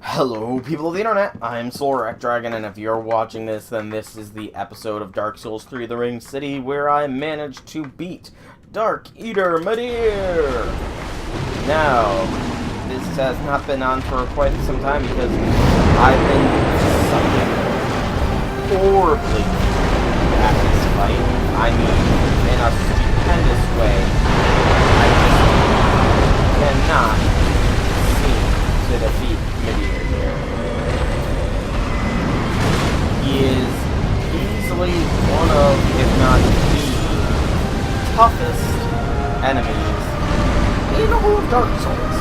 Hello, people of the internet. I'm Soulwreck Dragon, and if you're watching this, then this is the episode of Dark Souls 3: The Ring City where I managed to beat Dark Eater Midir. Now, this has not been on for quite some time because I've been sucking horribly at this fight. I mean, in a stupendous way. I just cannot seem to defeat Midir here. He is easily one of, if not the toughest enemies in all of Dark Souls.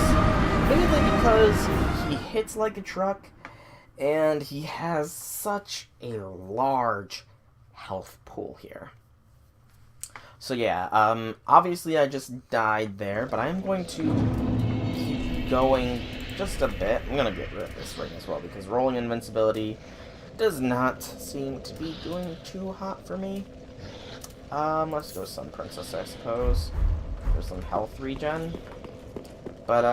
Mainly because he hits like a truck, and he has such a large health pool here. So yeah, obviously I just died there, but I'm going to keep going just a bit. I'm going to get rid of this ring as well, because rolling invincibility does not seem to be doing too hot for me. Let's go Sun Princess, I suppose. There's some health regen. But,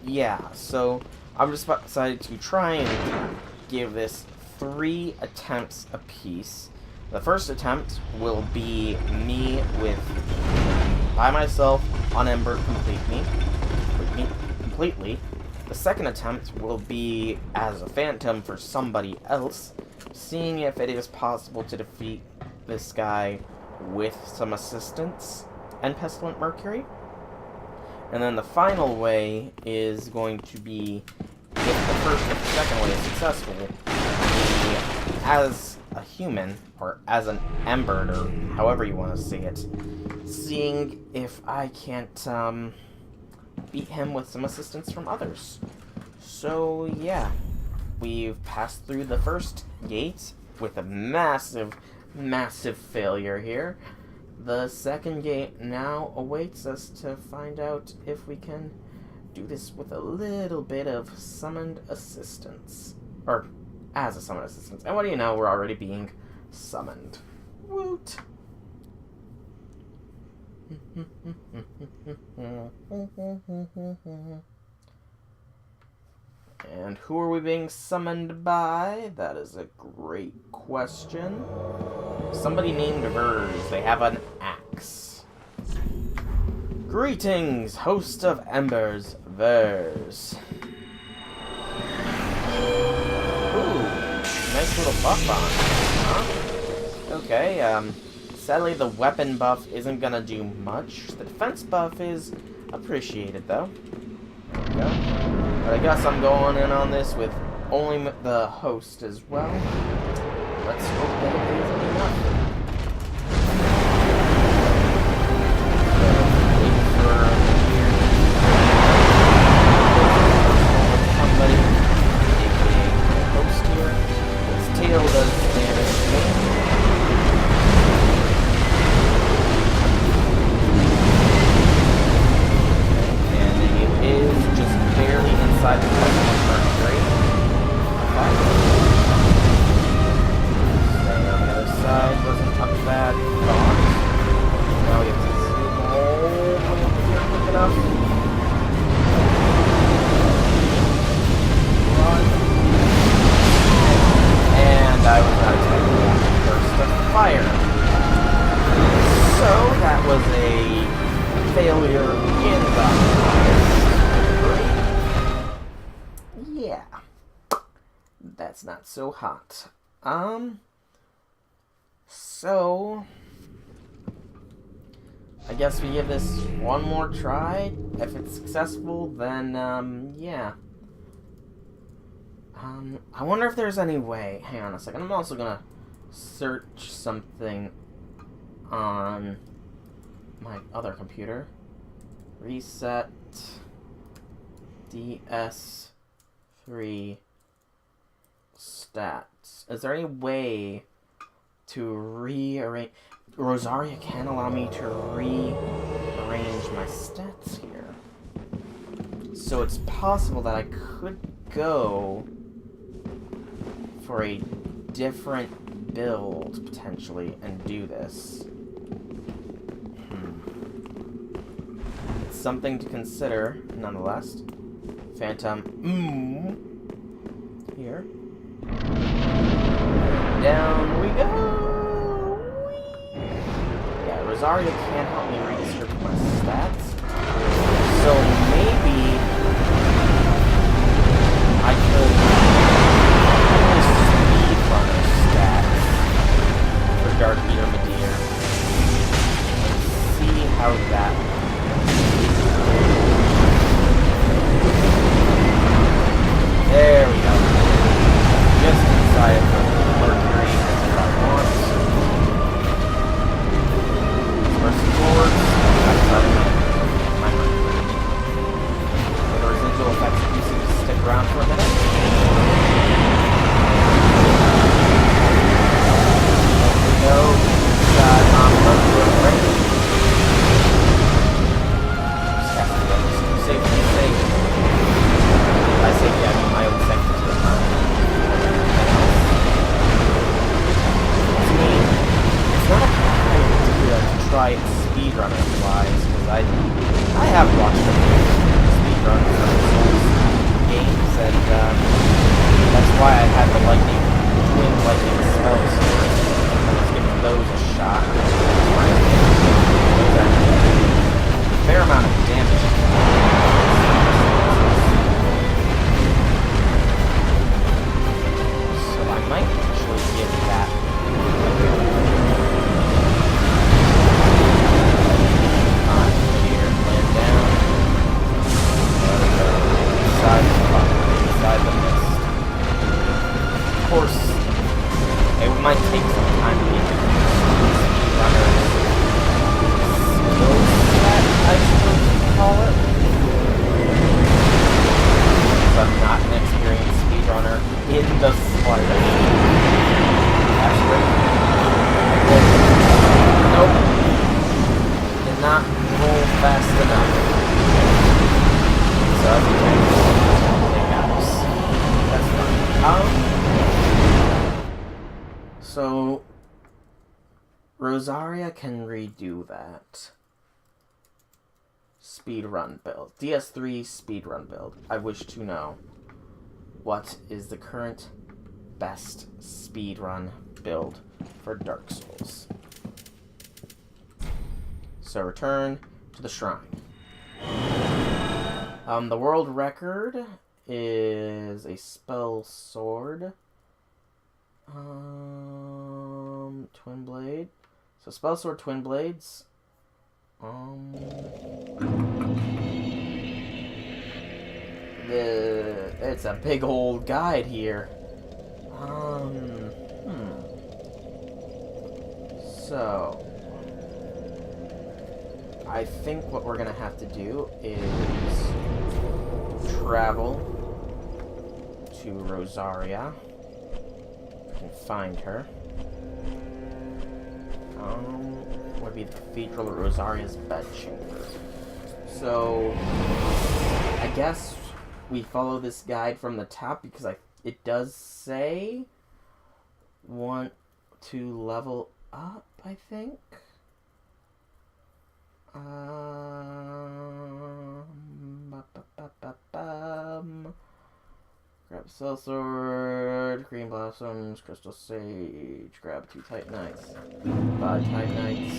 yeah, so I've just decided to try and give this 3 attempts apiece. The first attempt will be me by myself, unembered completely. The second attempt will be as a phantom for somebody else, seeing if it is possible to defeat this guy with some assistance and Pestilent Mercury. And then the final way is going to be, if the second way is successful, as a human, or as an embered, or however you want to say it, seeing if I can't beat him with some assistance from others. So yeah, we've passed through the first gate with a massive failure here. The second gate now awaits us to find out if we can do this with a little bit of summoned assistance. Or as a summoned assistance. And what do you know, we're already being summoned. Woot! And who are we being summoned by? That is a great question. Somebody named Vers. They have an axe. Greetings, host of Embers, Vers. Ooh, nice little buff on it, huh? Okay, sadly the weapon buff isn't gonna do much. The defense buff is appreciated, though. There we go. But I guess I'm going in on this with only the host as well. Let's hope that it is enough. Somebody, aka host here. His tail does damage to me. And it is just barely inside the Mercury. Staying on the other side wasn't up bad. Now we have to see all the way up here quick enough. Run. And I was not expecting that burst of fire. So that was a failure in the yeah. That's not so hot. So I guess we give this one more try. If it's successful, then, yeah. I wonder if there's any way. Hang on a second. I'm also gonna search something on my other computer. Reset DS3 stats. Is there any way to rearrange? Rosaria can allow me to rearrange my stats here. So it's possible that I could go for a different build, potentially, and do this. It's something to consider, nonetheless. Phantom. Rosaria can't help me redistribute my stats. So maybe I could speedrun her stats for Dark Eater Midir and see how that works. There we go. Just inside of Mercury, that's what I want. Mercy forwards, that's my Mercury. So the residual effects do seem to stick around for a minute. We go, got Mercury ready. Just have to go safe. I say yeah, I mean my own sector to the time. To me, it's not a bad idea to try and speedrun it wise, because I have watched a few speedruns of Souls games, and that's why I had the twin lightning spells. I was giving those a shot. Those are a fair amount of damage. I might actually give that on here, land down. Inside the mist. Of course, it might take some time to get the speedrunner skill set, I suppose you could call it. Because I'm not an experienced speedrunner in the slightest. Actually, nope. Did not roll fast enough. So that's fine. So Rosaria can redo that speedrun build. DS3 speedrun build. I wish to know what is the current best speedrun build for Dark Souls. So return to the shrine. The world record is a spell sword. Twin blade. So spell sword, twin blades. It's a big old guide here. So I think what we're gonna have to do is travel to Rosaria. If we can find her. Would be the Cathedral of Rosaria's bedchamber. So I guess we follow this guide from the top because it does say want to level up, I think. Grab a cell sword, green blossoms, crystal sage, grab 2 titanites, 5 titanites,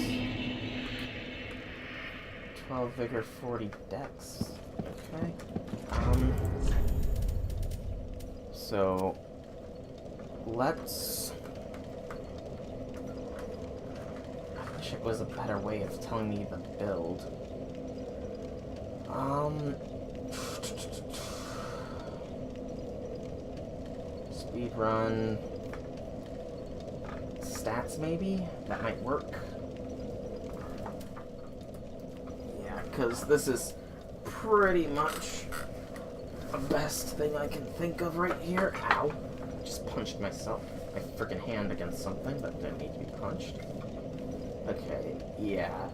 12 vigor, 40 dex. Okay. So let's. I wish it was a better way of telling me the build. Speedrun stats, maybe? That might work. Yeah, because this is pretty much the best thing I can think of right here. Ow. Just punched myself. My freaking hand against something that didn't need to be punched. Okay, yeah.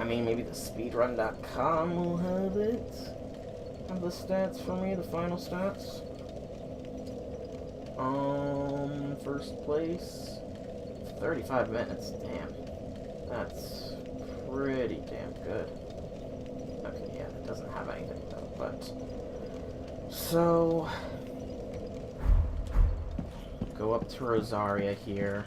I mean, maybe the speedrun.com will have it. Have the stats for me, the final stats. First place, 35 minutes. Damn, that's pretty damn good. Okay, yeah, it doesn't have anything though. But so go up to Rosaria here.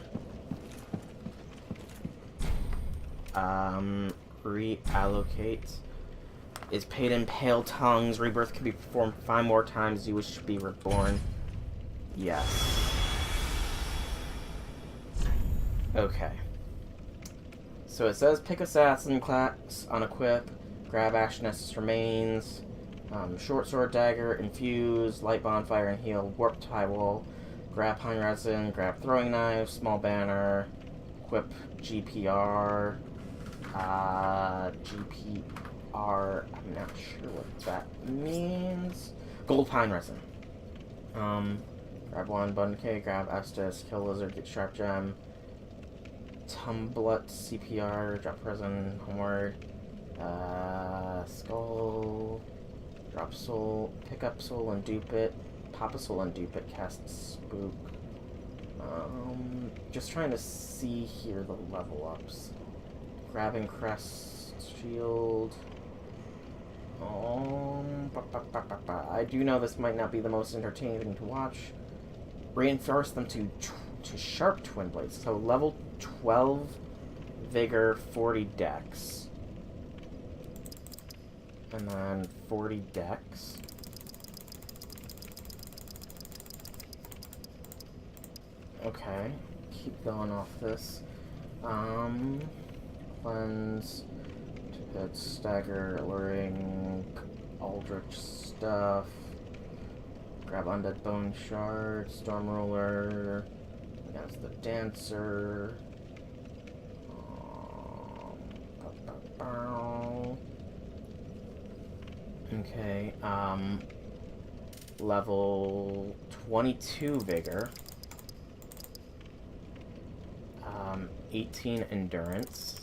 Reallocate. Is paid in pale tongues. Rebirth can be performed 5 more times. You wish to be reborn. Yes. Okay. So it says pick assassin class, unequip, grab Ash Nessus remains, short sword dagger, infuse, light bonfire and heal, warp tie wall, grab pine resin, grab throwing knife, small banner, equip GPR, I'm not sure what that means. Gold pine resin. Grab 1, button K, grab Estus, kill lizard, get sharp gem. Tumblet, CPR, drop resin, homeward. Skull, drop soul, pick up soul and dupe it. Pop a soul and dupe it, cast spook. Just trying to see here the level ups. Grabbing crest, shield. I do know this might not be the most entertaining to watch. Reinforce them to sharp twin blades. So level 12 vigor, 40 dex. And then 40 dex. Okay, keep going off this. Cleanse, hit, stagger, alluring, aldrich stuff. Grab undead bone shard, storm roller. Against the dancer. Okay, level 22 vigor. 18 endurance.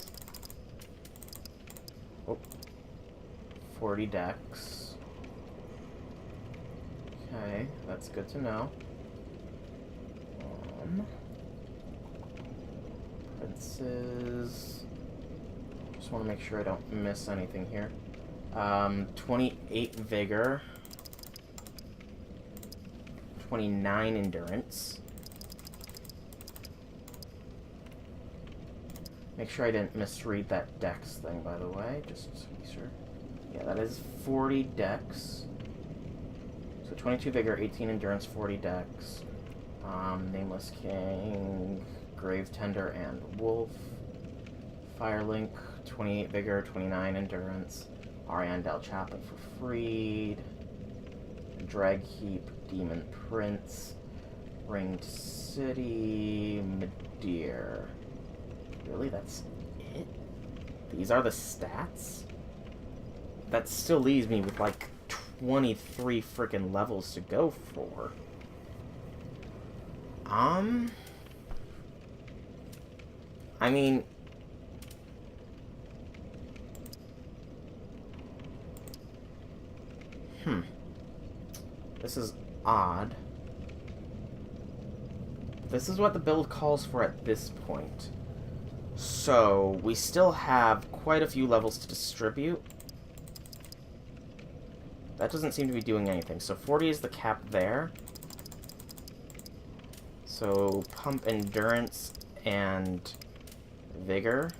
40 dex. Okay, that's good to know. Princes. Just want to make sure I don't miss anything here. 28 vigor. 29 endurance. Make sure I didn't misread that dex thing, by the way, just to be sure. Yeah, that is 40 dex. So 22 vigor, 18 endurance, 40 dex. Nameless King, Grave Tender, and Wolf. Firelink, 28 vigor, 29 endurance. Ariane Del Chapa for Freed. Drag Heap, Demon Prince. Ringed City, Midir. Really, that's it? These are the stats? That still leaves me with like 23 freaking levels to go for. I mean, this is odd. This is what the build calls for at this point. So, we still have quite a few levels to distribute. That doesn't seem to be doing anything. So 40 is the cap there. So pump endurance and vigor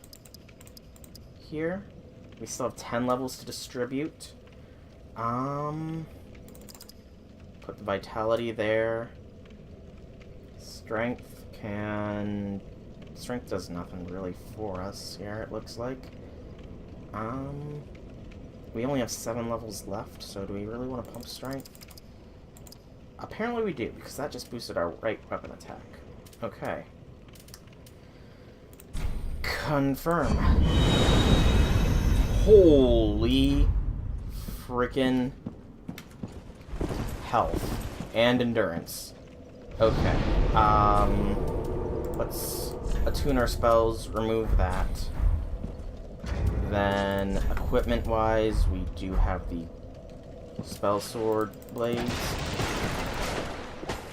here. We still have 10 levels to distribute. Put the vitality there. Strength can... Strength does nothing really for us here, it looks like. We only have 7 levels left, so do we really want to pump strength? Apparently we do, because that just boosted our right weapon attack. Okay. Confirm. Holy frickin' health and endurance. Okay. Let's attune our spells, remove that. Then, equipment-wise, we do have the spell sword blades.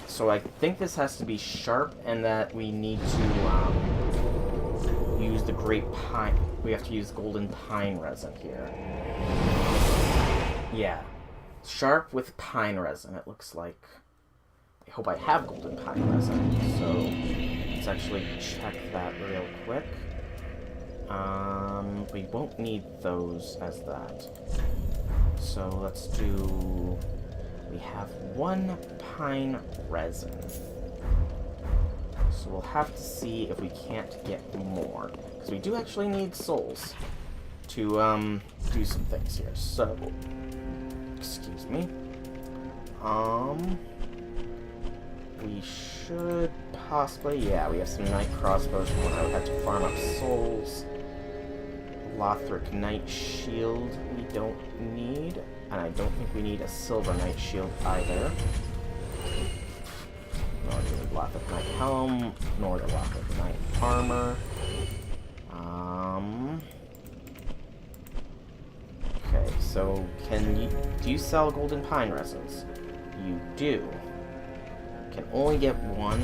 So I think this has to be sharp, and that we need to use the great pine. We have to use golden pine resin here. Yeah, sharp with pine resin. It looks like. I hope I have golden pine resin. So let's actually check that real quick. We won't need those as that. So let's do... We have 1 pine resin. So we'll have to see if we can't get more. Because we do actually need souls to do some things here. So, excuse me. We should possibly... Yeah, we have some knight crossbows from when I had to farm up souls. Lothric Knight Shield we don't need, and I don't think we need a Silver Knight Shield either. Nor do we need Lothric Knight Helm, nor the Lothric Knight Armor. Okay, so do you sell Golden Pine Resins? You do. Can only get 1.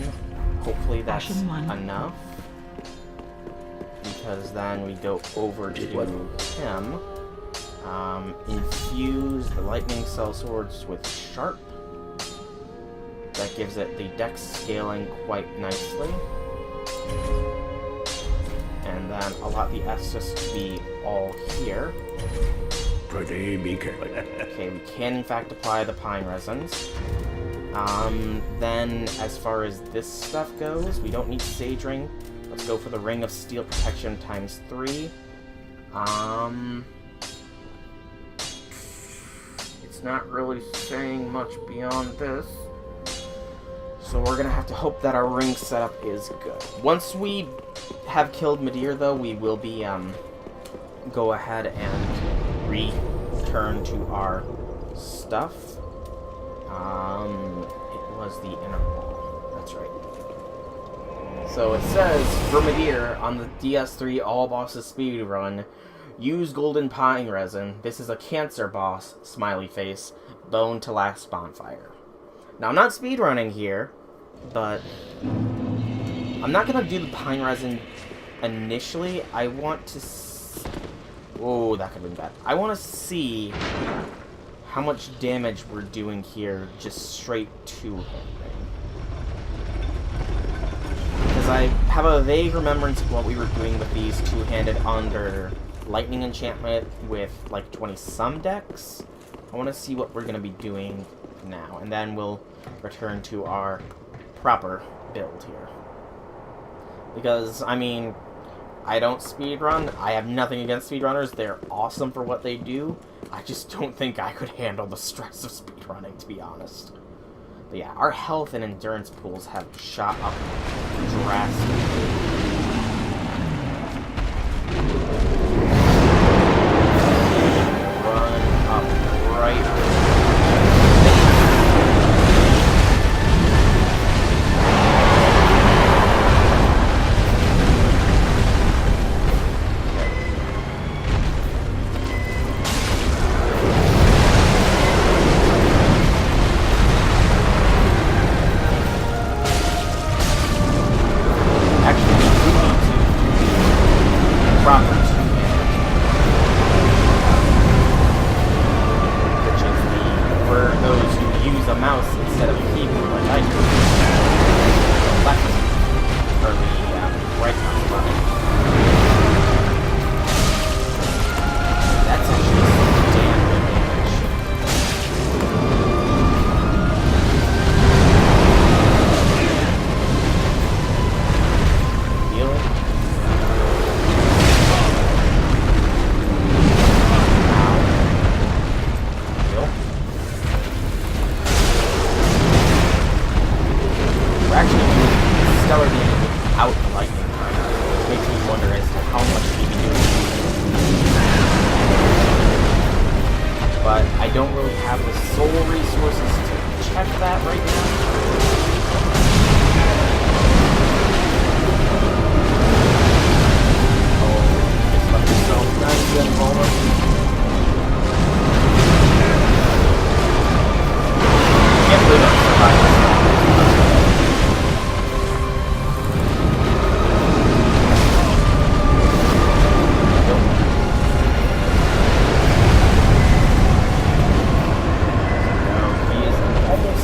Hopefully that's enough. Because then we go over to him. Infuse the Lightning Cell Swords with Sharp. That gives it the dex scaling quite nicely. And then allot the Estus to be all here. Okay, we can in fact apply the pine resins. Then as far as this stuff goes, we don't need Sage Ring. Let's go for the Ring of Steel Protection times 3. It's not really saying much beyond this. So we're gonna have to hope that our ring setup is good. Once we have killed Midir, though, we will be, go ahead and return to our stuff. It was the inner wall. That's right. So it says, for Midir, on the DS3 All Bosses Speed Run, use Golden Pine Resin. This is a Cancer boss, smiley face, bone to last bonfire. Now, I'm not speedrunning here, but I'm not going to do the Pine Resin initially. I want to... Whoa, that could have been bad. I want to see how much damage we're doing here just straight to him. Because I have a vague remembrance of what we were doing with these two-handed under lightning enchantment with like 20-some decks. I want to see what we're going to be doing now, and then we'll return to our proper build here. Because, I mean, I don't speedrun. I have nothing against speedrunners. They're awesome for what they do. I just don't think I could handle the stress of speedrunning, to be honest. But yeah, our health and endurance pools have shot up drastically. Run up right.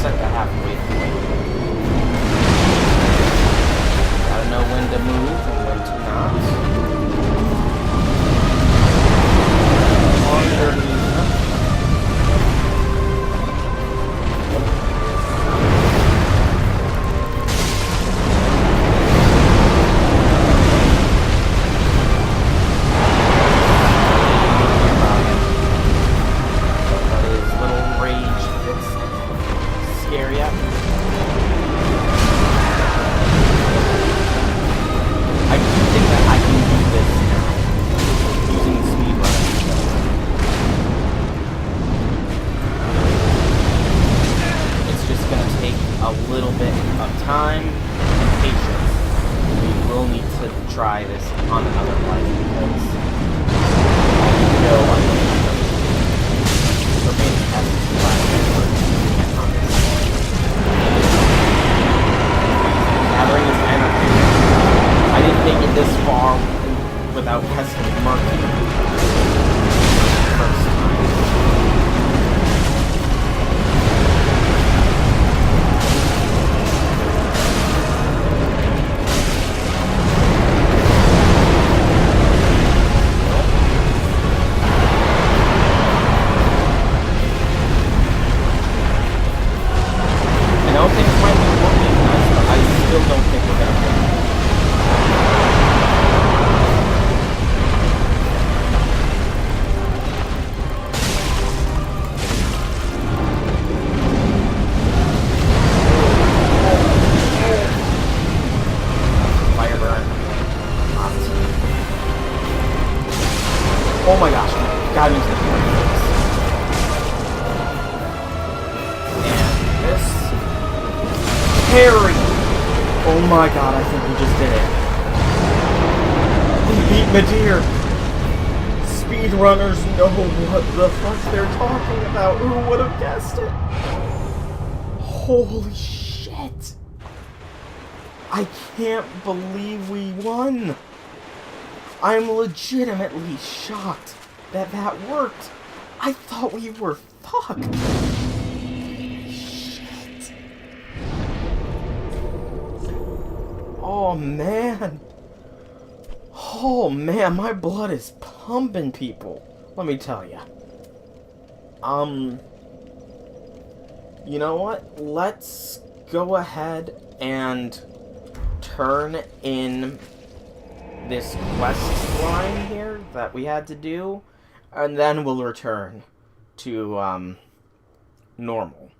Set to halfway take a little bit of time and patience. We will need to try this on another life because no one for me as gathering this energy. I didn't make it this far without testing Murky first time. I know things might be working nice, but I still don't think we're gonna win. Fire burn. Hot. Oh my gosh, got him into the point. And this Harry! Oh my god, I think we just did it. We beat Midir! Speedrunners know what the fuck they're talking about. Who would have guessed it? Holy shit! I can't believe we won! I'm legitimately shocked that that worked. I thought we were fucked. Oh man. Oh man, my blood is pumping, people. Let me tell ya. You know what? Let's go ahead and turn in this quest line here that we had to do, and then we'll return to, normal.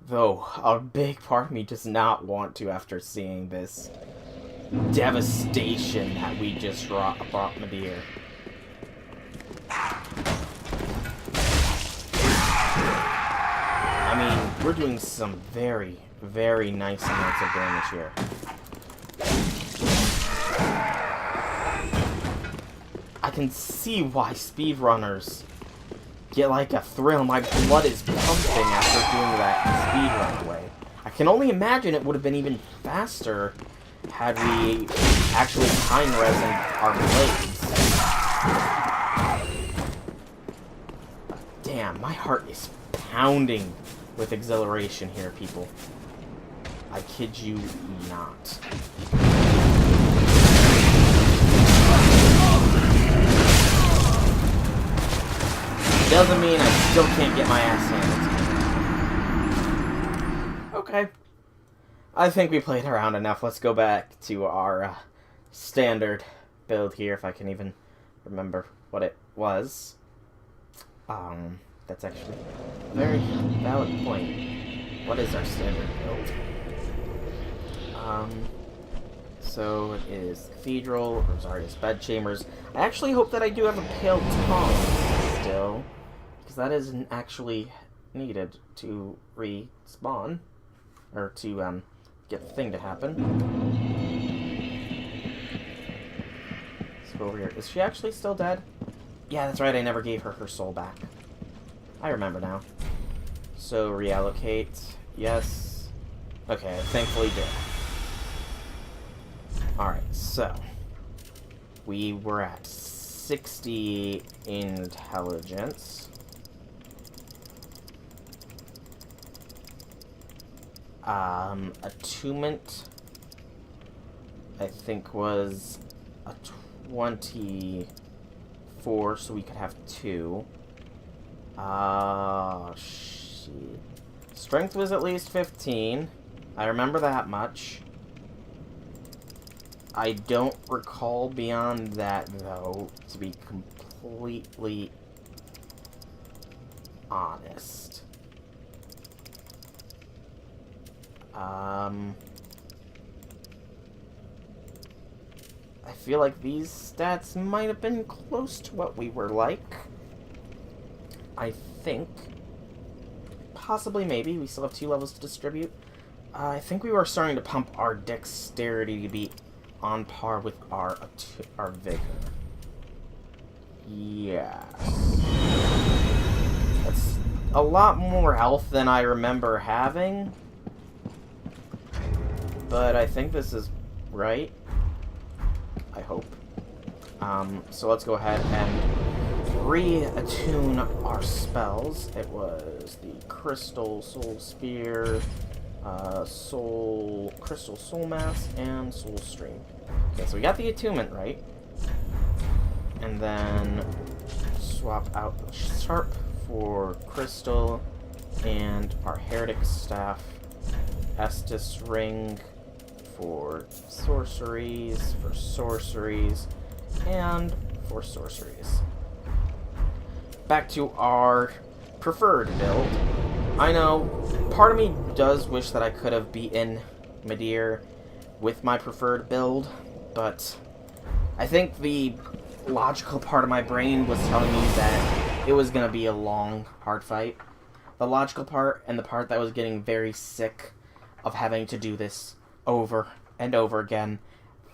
Though, a big part of me does not want to after seeing this devastation that we just brought Midir. I mean, we're doing some very, very nice amounts of damage here. I can see why speedrunners get like a thrill. My blood is pumping after doing that speedrun way. I can only imagine it would have been even faster had we actually time resin our blades. Damn, my heart is pounding with exhilaration here, people. I kid you not. Doesn't mean I still can't get my ass handled. Okay. I think we played around enough. Let's go back to our standard build here, if I can even remember what it was. That's actually a very valid point. What is our standard build? So it is Cathedral, Rosaria's Bedchambers. I actually hope that I do have a Pale Tongue still, because that isn't actually needed to respawn, or to, get the thing to happen. Let's go over here. Is she actually still dead? Yeah, that's right, I never gave her soul back. I remember now. So, reallocate. Yes. Okay, I thankfully did. Alright, so. We were at 60 intelligence. Attunement, I think, was a 24, so we could have 2. Shit. Strength was at least 15. I remember that much. I don't recall beyond that, though, to be completely honest. I feel like these stats might have been close to what we were like. I think. Possibly, maybe. We still have 2 levels to distribute. I think we were starting to pump our dexterity to be on par with our vigor. Yes. That's a lot more health than I remember having. But I think this is right. I hope. So let's go ahead and re-attune our spells. It was the Crystal Soul Spear, Crystal Soul Mass, and Soul Stream. Okay, so we got the attunement right. And then swap out the Sharp for Crystal, and our Heretic Staff, Estus Ring for sorceries, and for sorceries. Back to our preferred build. I know, part of me does wish that I could have beaten Midir with my preferred build, but I think the logical part of my brain was telling me that it was going to be a long, hard fight. The logical part, and the part that was getting very sick of having to do this over and over again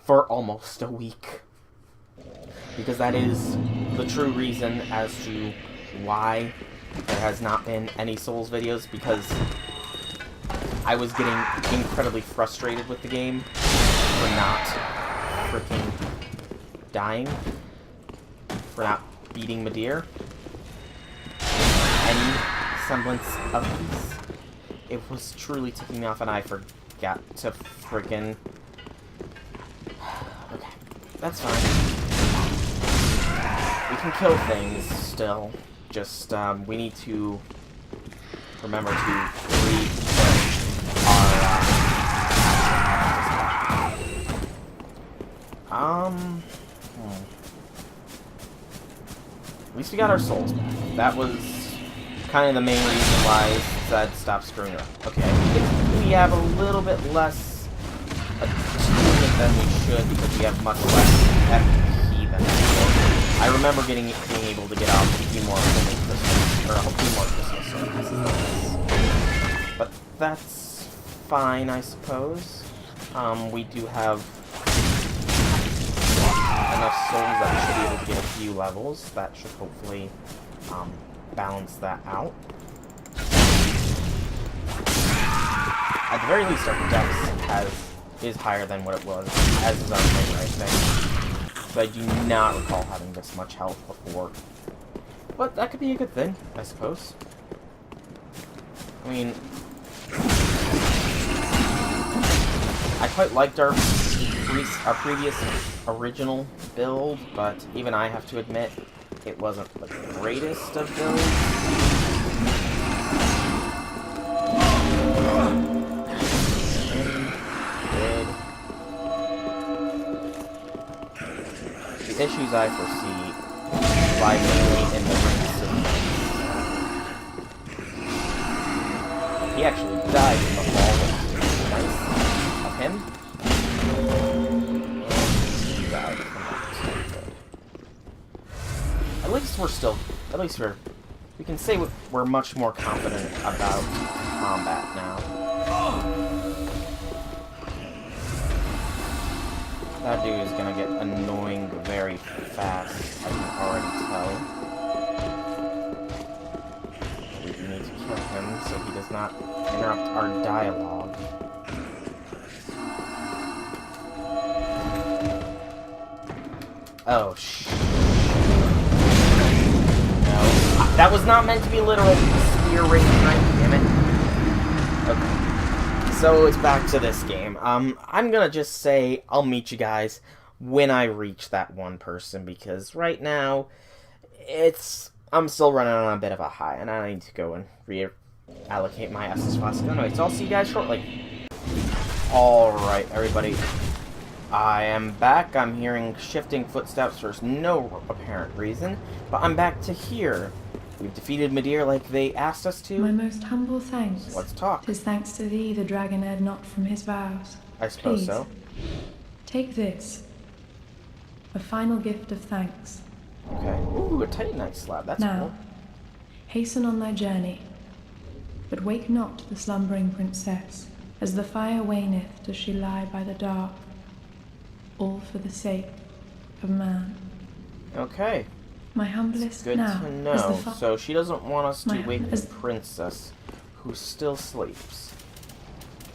for almost a week. Because that is the true reason as to why there has not been any Souls videos, because I was getting incredibly frustrated with the game for not freaking dying, for not beating Midir. Any semblance of peace. It was truly ticking me off, and I forgot to freaking... Okay, that's fine. We can kill things still. Just, we need to remember to read our... At least we got our souls back. That was kind of the main reason why I said stop screwing up. Okay, we have a little bit less attunement than we should because we have much less FP than before. I remember being able to get out a few more crystals, or a few more crystals, but that's fine, I suppose. We do have enough souls that we should be able to get a few levels. That should hopefully balance that out. At the very least, our dex is higher than what it was, as is our thing, I think. But I do not recall having this much health before. But that could be a good thing, I suppose. I mean, I quite liked our previous original build, but even I have to admit, it wasn't the greatest of builds. The issues I foresee lie mainly in the ring system. He actually died in the fall, which is nice of him. And he died from that. At least we're still, we can say we're much more confident about combat now. That dude is gonna get annoying very fast, I can already tell. We need to kill him so he does not interrupt our dialogue. Oh, no. That was not meant to be literal. Spear ring, damn it. Okay. So it's back to this game. I'm gonna just say I'll meet you guys when I reach that one person, because right now I'm still running on a bit of a high, and I need to go and reallocate my SS flask. Anyway, so I'll see you guys shortly. Alright, everybody. I am back. I'm hearing shifting footsteps for no apparent reason, but I'm back to here. We've defeated Midir like they asked us to. My most humble thanks. So let's talk. 'Tis thanks to thee the dragon erred not from his vows. I suppose Please, so. Take this. A final gift of thanks. Okay. Ooh, a titanite slab. That's now, cool. hasten on thy journey, but wake not the slumbering princess. as the fire waneth does she lie by the dark, all for the sake of man. Okay. My humblest Good now to as the know. So she doesn't want us to wake the as princess, who still sleeps.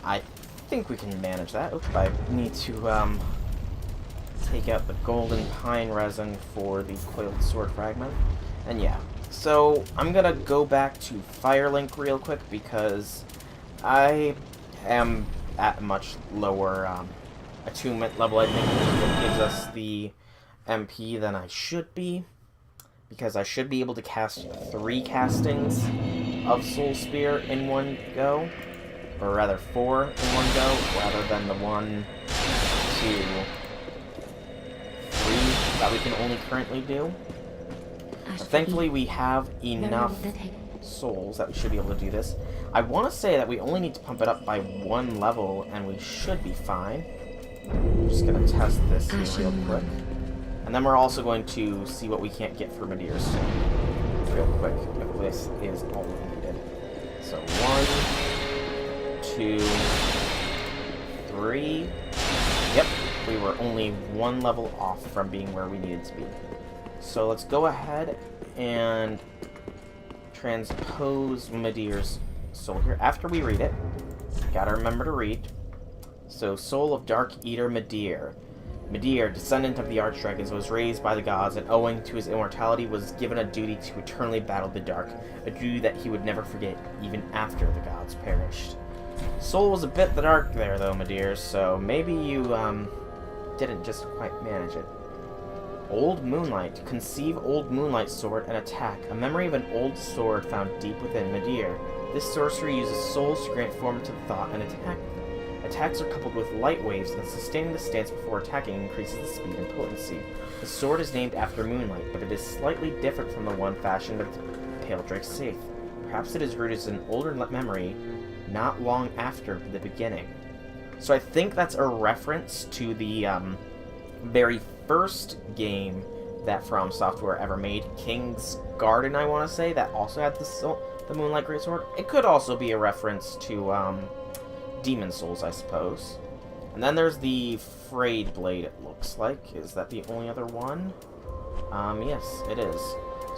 I think we can manage that. Oops, I need to take out the golden pine resin for the coiled sword fragment. And yeah, so I'm gonna go back to Firelink real quick because I am at a much lower attunement level, I think, that gives us the MP than I should be. Because I should be able to cast 3 castings of Soul Spear in one go. Or rather 4 in one go, rather than the 1, 2, 3 that we can only currently do. But thankfully we have enough souls that we should be able to do this. I want to say that we only need to pump it up by 1 level and we should be fine. I'm just going to test this here real quick. And then we're also going to see what we can't get for Midir soon. Real quick, if this is all we needed. So 1, 2, 3. Yep, we were only 1 level off from being where we needed to be. So let's go ahead and transpose Midir's soul here. After we read it, gotta remember to read. So, Soul of Dark Eater Midir. Midir, descendant of the Archdragons, was raised by the gods, and owing to his immortality was given a duty to eternally battle the dark, a duty that he would never forget, even after the gods perished. Soul was a bit dark there, though, Midir, so maybe you, didn't just quite manage it. Old Moonlight. Conceive Old Moonlight Sword and attack. A memory of an old sword found deep within Midir. This sorcery uses souls to grant form to the thought and attack. Attacks are coupled with light waves, and sustaining the stance before attacking increases the speed and potency. The sword is named after Moonlight, but it is slightly different from the one fashioned at Pale Drake's safe. Perhaps it is rooted in an older memory, not long after the beginning. So I think that's a reference to the very first game that From Software ever made, King's Garden, I want to say, that also had the Moonlight Greatsword. It could also be a reference to Demon Souls, I suppose. And then there's the Frayed Blade, it looks like. Is that the only other one? Yes, it is.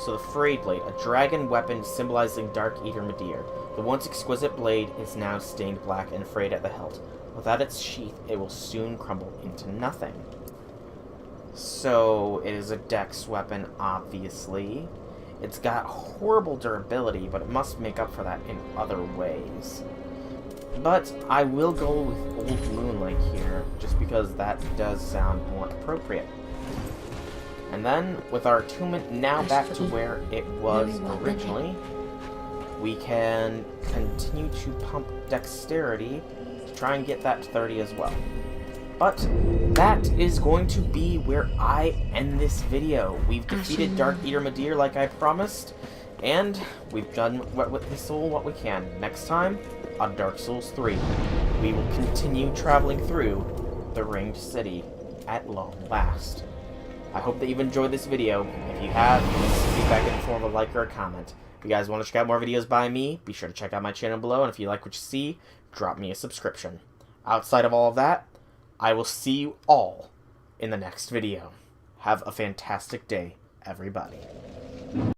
So the Frayed Blade, a dragon weapon symbolizing Dark Eater Midir. The once exquisite blade is now stained black and frayed at the hilt. Without its sheath, it will soon crumble into nothing. So, it is a dex weapon, obviously. It's got horrible durability, but it must make up for that in other ways. But I will go with Old Moonlight here, just because that does sound more appropriate. And then, with our attunement now back to where it was originally, we can continue to pump dexterity to try and get that to 30 as well. But that is going to be where I end this video. We've defeated Dark Eater Midir like I promised, and we've done with his soul what we can. Next time, on Dark Souls 3, we will continue traveling through the Ringed City at long last. I hope that you've enjoyed this video. If you have, leave feedback in the form of a like or a comment. If you guys want to check out more videos by me, be sure to check out my channel below, and if you like what you see, drop me a subscription. Outside of all of that, I will see you all in the next video. Have a fantastic day, everybody.